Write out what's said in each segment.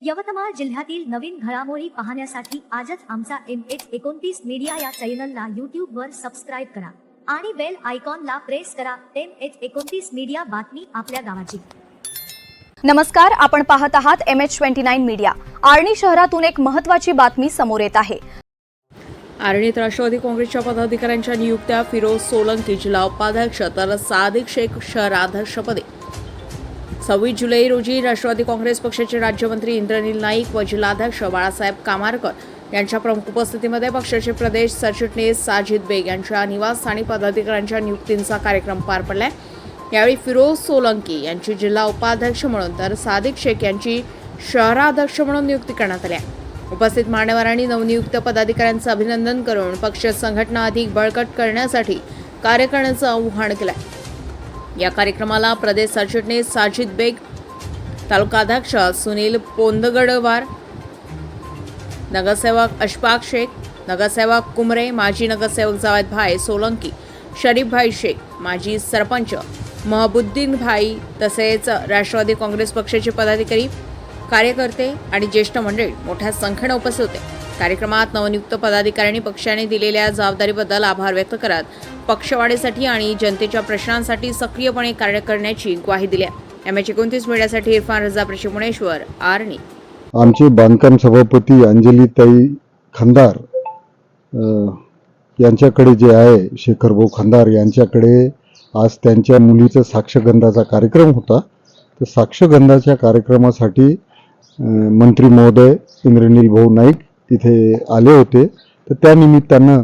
यवतमाळ जिल्ह्यातील नवीन घडामोडी पाहण्यासाठी आजच आमचा MH29 मीडिया या चॅनलला यूट्यूबवर सबस्क्राईब करा आणि बेल आयकॉनला प्रेस करा. MH29 मीडिया, बातमी आपल्या गावाची. नमस्कार, आपण पाहत आहात MH29 मीडिया. आर्णी शहरातून एक महत्त्वाची बातमी समोर येत आहे. आर्णीत राष्ट्रवादी काँग्रेसच्या पदाधिकाऱ्यांच्या नियुक्त्या. फिरोज सोलंकी जिल्हा उपाध्यक्ष तर सादिक शेख शहराध्यक्षपदी. 26 जुलै रोजी राष्ट्रवादी काँग्रेस पक्षाचे राज्यमंत्री इंद्रनील नाईक व जिल्हाध्यक्ष बाळासाहेब कामारकर यांच्या प्रमुख उपस्थितीमध्ये पक्षाचे प्रदेश सरचिटणीस साजिद बेग यांच्या निवासस्थानी पदाधिकाऱ्यांच्या नियुक्तींचा कार्यक्रम पार पडला. यावेळी फिरोज सोलंकी यांची जिल्हा उपाध्यक्ष म्हणून तर सादिक शेख यांची शहराध्यक्ष म्हणून नियुक्ती करण्यात आली. उपस्थित मान्यवरांनी नवनियुक्त पदाधिकाऱ्यांचं अभिनंदन करून पक्ष संघटना अधिक बळकट करण्यासाठी कार्य करण्याचं आवाहन केलं. या कार्यक्रमाला प्रदेश सरचिटणीस साजिद बेग, तालुकाध्यक्ष सुनील पोंदगडवार, नगरसेवक अशफाक शेख, नगरसेवक कुमरे, माजी नगरसेवक जावेद भाई सोलंकी, शरीफ भाई शेख, माजी सरपंच महबुद्दीन भाई तसेच राष्ट्रवादी काँग्रेस पक्षाचे पदाधिकारी, कार्यकर्ते आणि ज्येष्ठ मंडळी मोठ्या संख्येने उपस्थित होते. कार्यक्रमात नवनियुक्त पदाधिकाऱ्यांनी पक्षाने दिलेल्या जबाबदारीबद्दल आभार व्यक्त करत पक्षवाढीसाठी आणि जनतेच्या प्रश्नांसाठी सक्रियपणे कार्य करण्याची ग्वाही दिली. MH29 मीडियासाठी इरफान रजा, प्रशिक्षणेश्वर, आर्णी. आमचे बांधकाम सभापती अंजलीताई खंदार यांच्याकडे जे आहे, शेखरभाऊ खंदार यांच्याकडे आज त्यांच्या मुलीचा साक्षगंधाचा कार्यक्रम होता. तर साक्षगंधाच्या कार्यक्रमासाठी मंत्री महोदय इंद्रनील भाऊ नाईक इथे आले होते. तर त्या निमित्तानं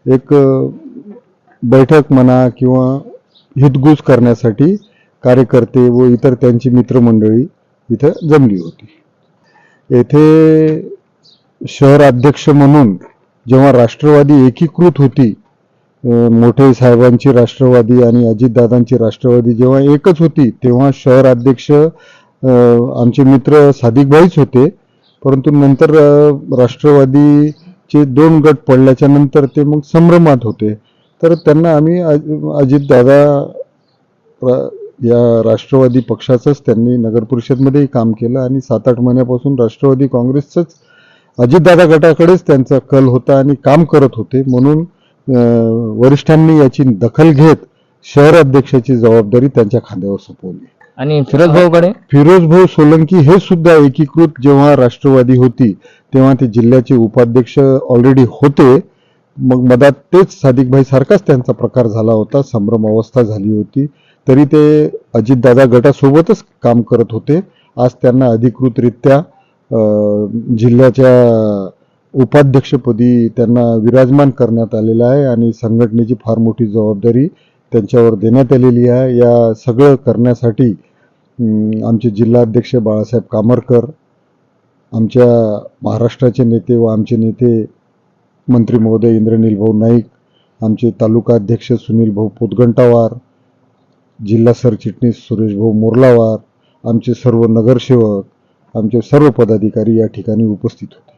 एक बैठक म्हणा किंवा हितगुज करण्यासाठी कार्यकर्ते व इतर त्यांची मित्रमंडळी इथं जमली होती. येथे शहराध्यक्ष म्हणून जेव्हा राष्ट्रवादी एकीकृत होती, मोठे साहेबांची राष्ट्रवादी आणि अजितदादांची राष्ट्रवादी जेव्हा एकच होती, तेव्हा शहराध्यक्ष आमचे मित्र सादिक भाईच होते. परंतु नंतर राष्ट्रवादीचे 2 गट पडल्याच्या नंतर ते मग संभ्रमात होते. तर त्यांना आम्ही अजितदादा या राष्ट्रवादी पक्षाचंच त्यांनी नगर परिषदमध्येही काम केलं आणि 7-8 महिन्यापासून राष्ट्रवादी काँग्रेसचंच अजितदादा गटाकडेच त्यांचा कल होता आणि काम करत होते. म्हणून वरिष्ठांनी याची दखल घेत शहर अध्यक्षाची जबाबदारी त्यांच्या खांद्यावर सोपवली. आणि फिरोज भाऊ सोलंकी हे सुद्धा एकीकृत जेव्हा राष्ट्रवादी होती तेव्हा ते जिल्ह्याचे उपाध्यक्ष ऑलरेडी होते. मग मधात तेच सादिक भाई सारखाच त्यांचा प्रकार झाला होता, संभ्रम अवस्था झाली होती. तरी ते अजितदादा गटासोबतच काम करत होते. आज त्यांना अधिकृतरित्या जिल्ह्याच्या उपाध्यक्षपदी त्यांना विराजमान करण्यात आलेलं आहे आणि संघटनेची फार मोठी जबाबदारी त्यांच्यावर देण्यात आलेली आहे. या सगळं करण्यासाठी आमचे जिल्हाध्यक्ष बाळासाहेब कामारकर, आमच्या महाराष्ट्राचे नेते व आमचे नेते मंत्री महोदय इंद्रनील भाऊ नाईक, आमचे तालुका अध्यक्ष सुनील भाऊ पोतगंटावार, जिल्हा सरचिटणीस सुरेश भाऊ मोर्लावार, आमचे सर्व नगरसेवक, आमचे सर्व पदाधिकारी या ठिकाणी उपस्थित होते.